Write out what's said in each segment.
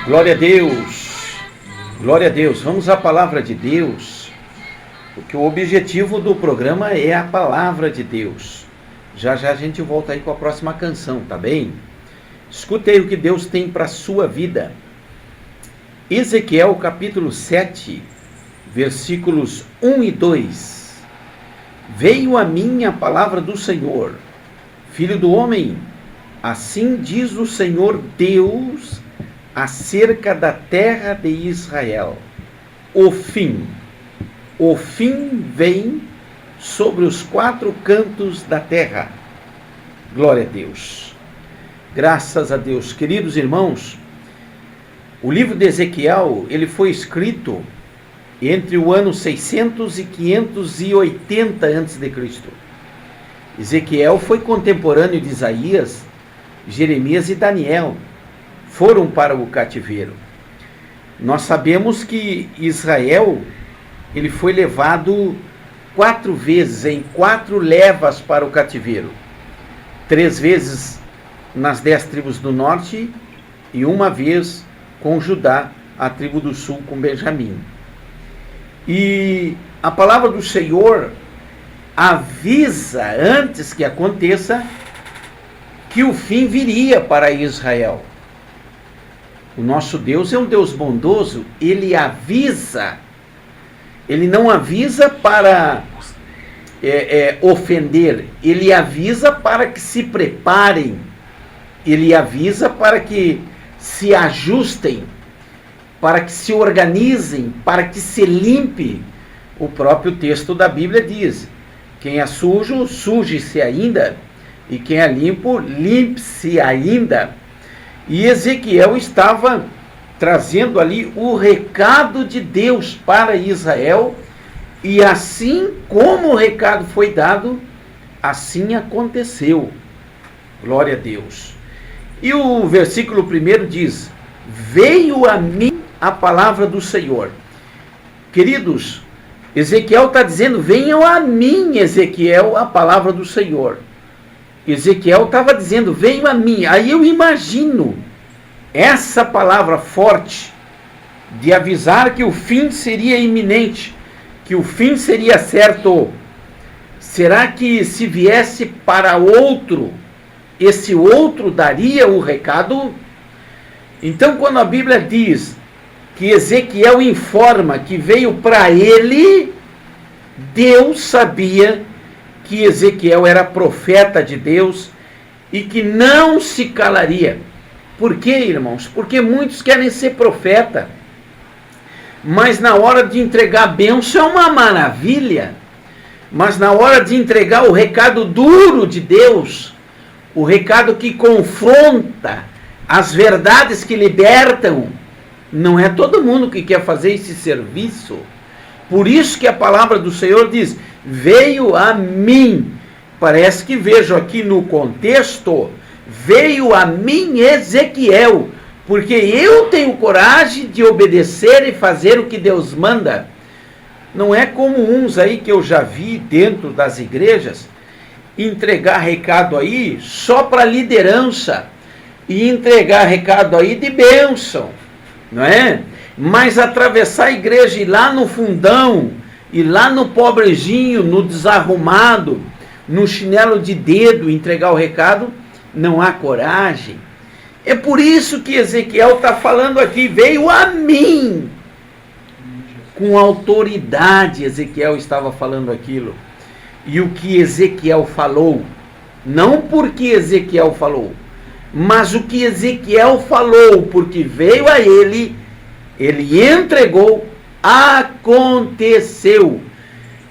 Glória a Deus, glória a Deus. Vamos à palavra de Deus, porque o objetivo do programa é a palavra de Deus. Já já a gente volta aí com a próxima canção, tá bem? Escuta aí o que Deus tem para a sua vida. Ezequiel capítulo 7, versículos 1 e 2. Veio a mim a palavra do Senhor, filho do homem, assim diz o Senhor Deus acerca da terra de Israel. O fim vem sobre os quatro cantos da terra. Glória a Deus. Graças a Deus. Queridos irmãos, o livro de Ezequiel, ele foi escrito entre o ano 600 e 580 a.C. Ezequiel foi contemporâneo de Isaías, Jeremias e Daniel. Foram para o cativeiro. Nós sabemos que Israel, ele foi levado 4 vezes, em 4 levas para o cativeiro. 3 vezes nas 10 tribos do norte e 1 vez com Judá, a tribo do sul com Benjamim. E a palavra do Senhor avisa, antes que aconteça, que o fim viria para Israel. O nosso Deus é um Deus bondoso, ele avisa. Ele não avisa para ofender, ele avisa para que se preparem, ele avisa para que se ajustem, para que se organizem, para que se limpe. O próprio texto da Bíblia diz: quem é sujo, suje-se ainda, e quem é limpo, limpe-se ainda. E Ezequiel estava trazendo ali o recado de Deus para Israel, e assim como o recado foi dado, assim aconteceu. Glória a Deus. E o versículo 1 diz: veio a mim a palavra do Senhor. Queridos, Ezequiel está dizendo: venham a mim, Ezequiel, a palavra do Senhor. Ezequiel estava dizendo: venham a mim. Aí eu imagino essa palavra forte de avisar que o fim seria iminente, que o fim seria certo. Será que se viesse para outro, esse outro daria o recado? Então, quando a Bíblia diz que Ezequiel informa que veio para ele, Deus sabia que Ezequiel era profeta de Deus e que não se calaria. Por quê, irmãos? Porque muitos querem ser profeta, mas na hora de entregar a bênção é uma maravilha, mas na hora de entregar o recado duro de Deus, o recado que confronta, as verdades que libertam, não é todo mundo que quer fazer esse serviço. Por isso que a palavra do Senhor diz: veio a mim. Parece que vejo aqui no contexto: veio a mim Ezequiel, porque eu tenho coragem de obedecer e fazer o que Deus manda. Não é como uns aí que eu já vi dentro das igrejas, entregar recado aí só para liderança, e entregar recado aí de bênção, não é? Mas atravessar a igreja e ir lá no fundão, e lá no pobrezinho, no desarrumado, no chinelo de dedo, entregar o recado, não há coragem. É por isso que Ezequiel está falando aqui: veio a mim. Com autoridade Ezequiel estava falando aquilo. E o que Ezequiel falou, não porque Ezequiel falou, mas o que Ezequiel falou, porque veio a ele, ele entregou, aconteceu.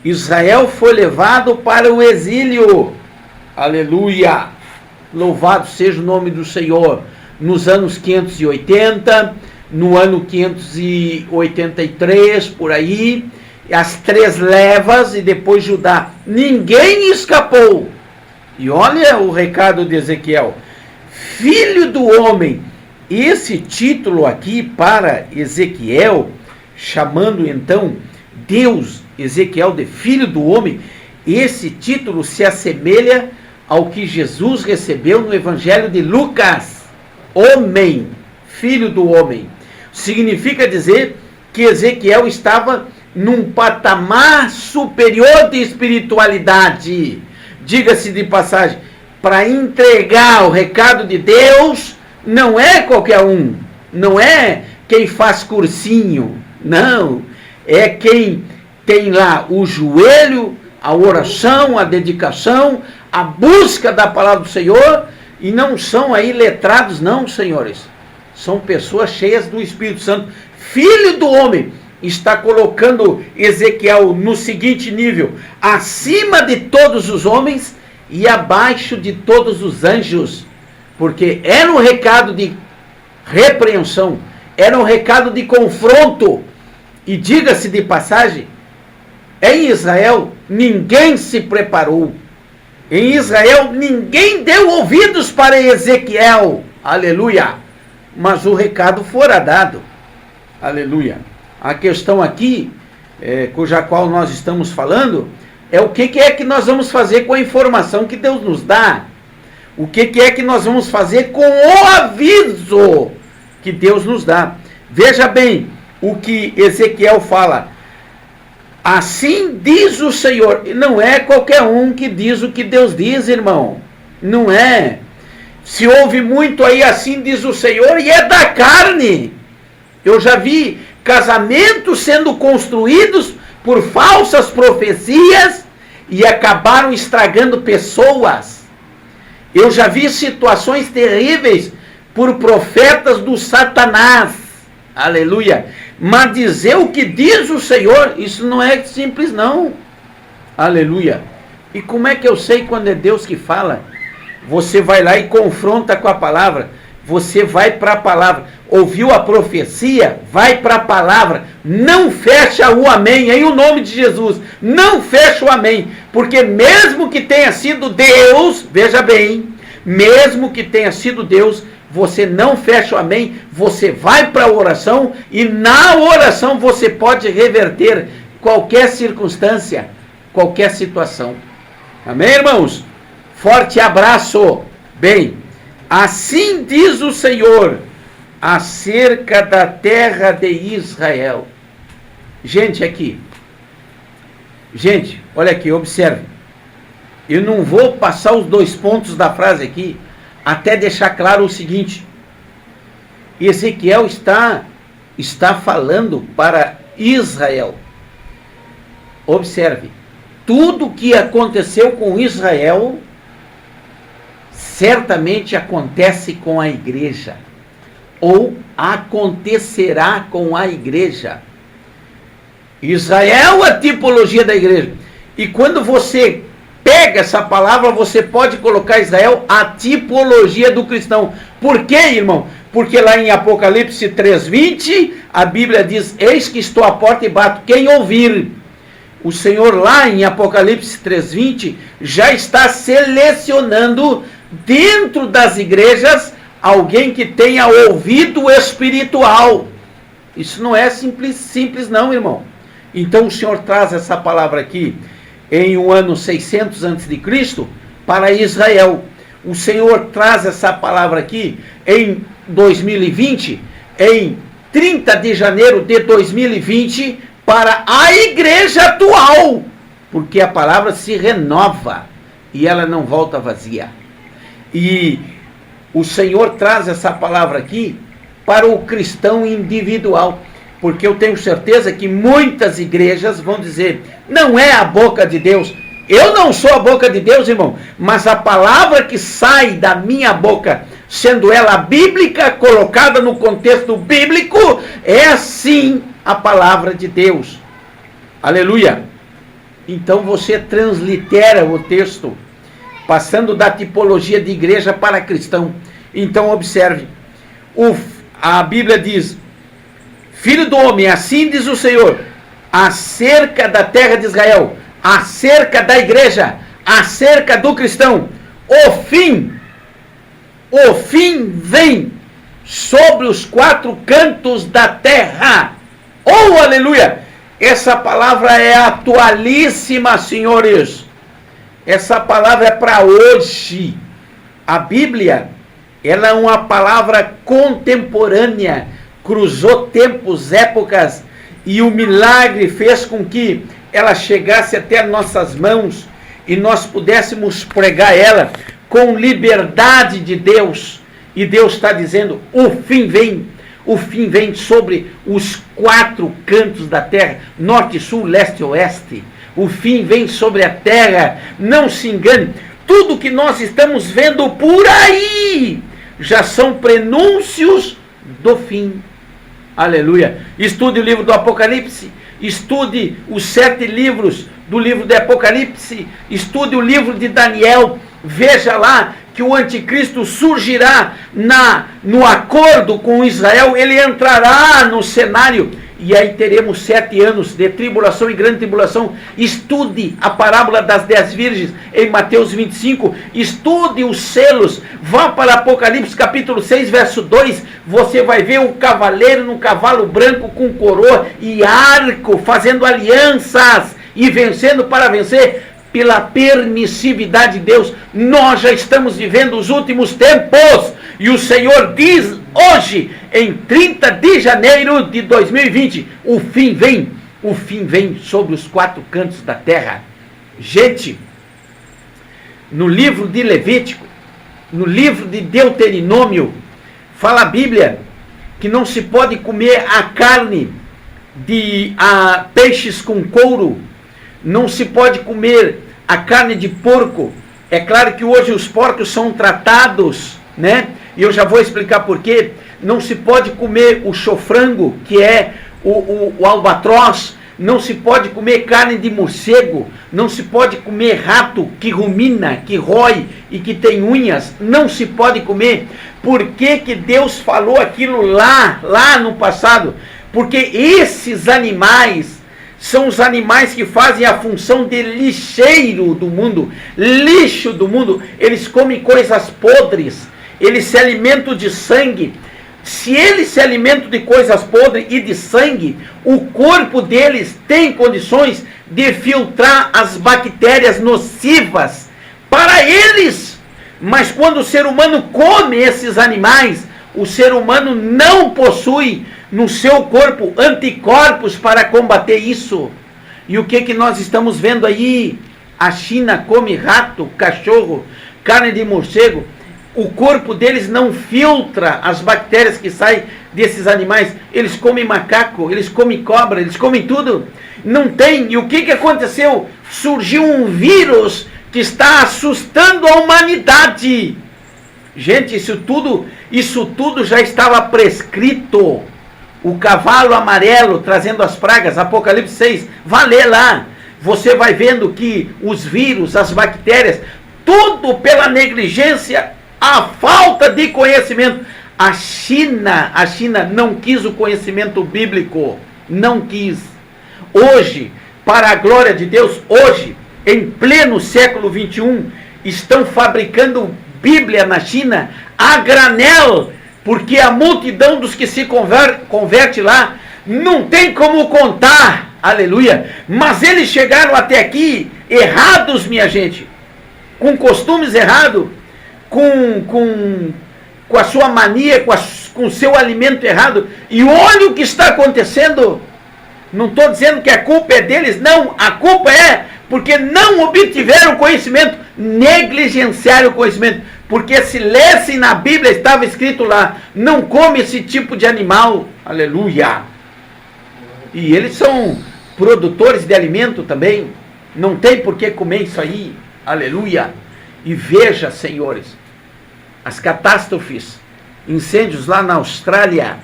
Israel foi levado para o exílio. Aleluia! Louvado seja o nome do Senhor. Nos anos 580, no ano 583, por aí, as 3 levas e depois Judá. Ninguém escapou. E olha o recado de Ezequiel: filho do homem. Esse título aqui para Ezequiel, chamando então Deus, Ezequiel, de filho do homem, esse título se assemelha ao que Jesus recebeu no Evangelho de Lucas: homem, filho do homem. significa dizer que Ezequiel estava num patamar superior de espiritualidade. Diga-se de passagem, para entregar o recado de Deus, não é qualquer um, não é quem faz cursinho, não, é quem tem lá o joelho, a oração, a dedicação, a busca da palavra do Senhor, e não são aí letrados, não, senhores, são pessoas cheias do Espírito Santo. Filho do homem está colocando Ezequiel no seguinte nível: acima de todos os homens e abaixo de todos os anjos, porque era um recado de repreensão, era um recado de confronto. E diga-se de passagem, em Israel ninguém se preparou, em Israel ninguém deu ouvidos para Ezequiel, aleluia, mas o recado fora dado, aleluia. A questão aqui, cuja qual nós estamos falando, é o que é que nós vamos fazer com a informação que Deus nos dá. O que é que nós vamos fazer com o aviso que Deus nos dá. Veja bem o que Ezequiel fala. Assim diz o Senhor. Não é qualquer um que diz o que Deus diz, irmão. Não é. Se ouve muito aí, assim diz o Senhor, e é da carne. Eu já vi casamentos sendo construídos por falsas profecias e acabaram estragando pessoas. Eu já vi situações terríveis por profetas do Satanás, aleluia. Mas dizer o que diz o Senhor, isso não é simples não, aleluia. E como é que eu sei quando é Deus que fala? Você vai lá e confronta com a palavra, você vai para a palavra. Ouviu a profecia? Vai para a palavra. Não fecha o amém, em o nome de Jesus. Não fecha o amém. Porque mesmo que tenha sido Deus, veja bem, mesmo que tenha sido Deus, você não fecha o amém, você vai para a oração e na oração você pode reverter qualquer circunstância, qualquer situação. Amém, irmãos? Forte abraço. Bem, assim diz o Senhor acerca da terra de Israel. Gente, aqui. Gente, olha aqui, observe. Eu não vou passar os 2 pontos da frase aqui, até deixar claro o seguinte. Ezequiel está falando para Israel. Observe. Tudo que aconteceu com Israel, certamente acontece com a igreja. Ou acontecerá com a igreja. Israel é a tipologia da igreja. E quando você pega essa palavra, você pode colocar Israel a tipologia do cristão. Por quê, irmão? Porque lá em Apocalipse 3:20, a Bíblia diz: eis que estou à porta e bato, quem ouvir. O Senhor lá em Apocalipse 3:20 já está selecionando dentro das igrejas alguém que tenha ouvido espiritual. Isso não é simples não, irmão. Então o Senhor traz essa palavra aqui em um ano 600 a.C. para Israel. O Senhor traz essa palavra aqui em 2020, em 30 de janeiro de 2020, para a igreja atual. Porque a palavra se renova e ela não volta vazia. E o Senhor traz essa palavra aqui para o cristão individual. Porque eu tenho certeza que muitas igrejas vão dizer: não é a boca de Deus. Eu não sou a boca de Deus, irmão. Mas a palavra que sai da minha boca, sendo ela bíblica, colocada no contexto bíblico, é sim a palavra de Deus. Aleluia. Então você translitera o texto, passando da tipologia de igreja para cristão. Então observe. A Bíblia diz: Filho do homem, assim diz o Senhor, acerca da terra de Israel, acerca da igreja, acerca do cristão, o fim vem sobre os 4 cantos da terra. Oh, aleluia! Essa palavra é atualíssima, senhores. Essa palavra é para hoje. A Bíblia, ela é uma palavra contemporânea. cruzou tempos, épocas, e o milagre fez com que ela chegasse até nossas mãos e nós pudéssemos pregar ela com liberdade de Deus. E Deus está dizendo, o fim vem sobre os 4 cantos da terra, norte, sul, leste e oeste. O fim vem sobre a terra, não se engane. Tudo que nós estamos vendo por aí já são prenúncios do fim. Aleluia. Estude o livro do Apocalipse, estude os 7 livros do livro do Apocalipse, estude o livro de Daniel, veja lá que o anticristo surgirá no acordo com Israel, ele entrará no cenário, e aí teremos 7 anos de tribulação e grande tribulação. Estude a parábola das 10 virgens em Mateus 25, estude os selos, vá para Apocalipse capítulo 6, verso 2, você vai ver o cavaleiro no cavalo branco com coroa e arco, fazendo alianças e vencendo para vencer pela permissividade de Deus. Nós já estamos vivendo os últimos tempos, e o Senhor diz hoje, em 30 de janeiro de 2020, o fim vem sobre os 4 cantos da terra. Gente, no livro de Levítico, no livro de Deuteronômio, fala a Bíblia que não se pode comer a carne de peixes com couro, não se pode comer a carne de porco. É claro que hoje os porcos são tratados, né? E eu já vou explicar por quê. Não se pode comer o chofrango, que é o albatroz. Não se pode comer carne de morcego. Não se pode comer rato que rumina, que rói e que tem unhas. Não se pode comer. Por que que Deus falou aquilo lá no passado? Porque esses animais são os animais que fazem a função de lixeiro do mundo, lixo do mundo. Eles comem coisas podres, eles se alimentam de sangue. Se eles se alimentam de coisas podres e de sangue, o corpo deles tem condições de filtrar as bactérias nocivas para eles. Mas quando o ser humano come esses animais, o ser humano não possui no seu corpo anticorpos para combater isso. E o que nós estamos vendo aí? A China come rato, cachorro, carne de morcego. O corpo deles não filtra as bactérias que saem desses animais. Eles comem macaco, eles comem cobra, eles comem tudo. Não tem. E o que aconteceu? Surgiu um vírus que está assustando a humanidade. Gente, isso tudo já estava prescrito. O cavalo amarelo trazendo as pragas, Apocalipse 6, vá ler lá. Você vai vendo que os vírus, as bactérias, tudo pela negligência, a falta de conhecimento. A China não quis o conhecimento bíblico, não quis. Hoje, para a glória de Deus, hoje, em pleno século 21, estão fabricando Bíblia na China a granel, porque a multidão dos que se converte lá não tem como contar, aleluia. Mas eles chegaram até aqui errados, minha gente, com costumes errados, com a sua mania, com o seu alimento errado. E olha o que está acontecendo. Não estou dizendo que a culpa é deles, não. A culpa é porque não obtiveram conhecimento, negligenciaram o conhecimento. Porque se lessem na Bíblia, estava escrito lá, não come esse tipo de animal, aleluia. E eles são produtores de alimento também, não tem por que comer isso aí, aleluia. E veja, senhores, as catástrofes, incêndios lá na Austrália.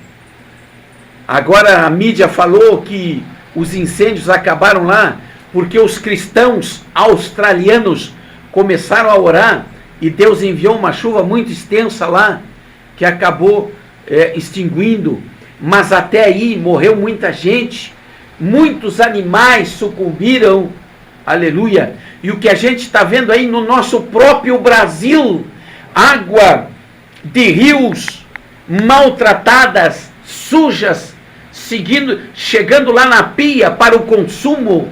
Agora a mídia falou que os incêndios acabaram lá porque os cristãos australianos começaram a orar e Deus enviou uma chuva muito extensa lá que acabou extinguindo. Mas até aí morreu muita gente, muitos animais sucumbiram, aleluia. E o que a gente está vendo aí no nosso próprio Brasil, água de rios maltratadas, sujas, chegando lá na pia para o consumo,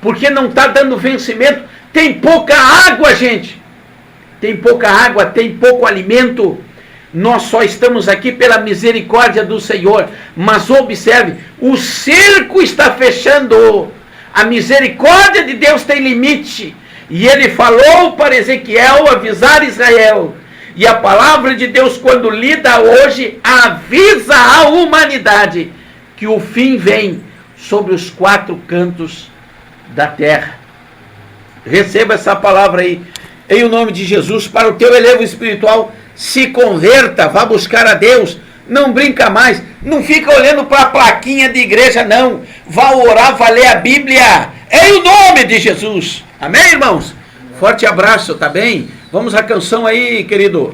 porque não está dando vencimento. Tem pouca água, gente. Tem pouca água, tem pouco alimento. Nós só estamos aqui pela misericórdia do Senhor. Mas observe, o cerco está fechando. A misericórdia de Deus tem limite. E ele falou para Ezequiel avisar Israel. E a palavra de Deus, quando lida hoje, avisa a humanidade que o fim vem sobre os 4 cantos da terra. Receba essa palavra aí, em o nome de Jesus, para o teu elevo espiritual. Se converta, vá buscar a Deus, não brinca mais, não fica olhando para a plaquinha de igreja, não. Vá orar, vá ler a Bíblia, em o nome de Jesus. Amém, irmãos? Forte abraço, tá bem? Vamos à canção aí, querido.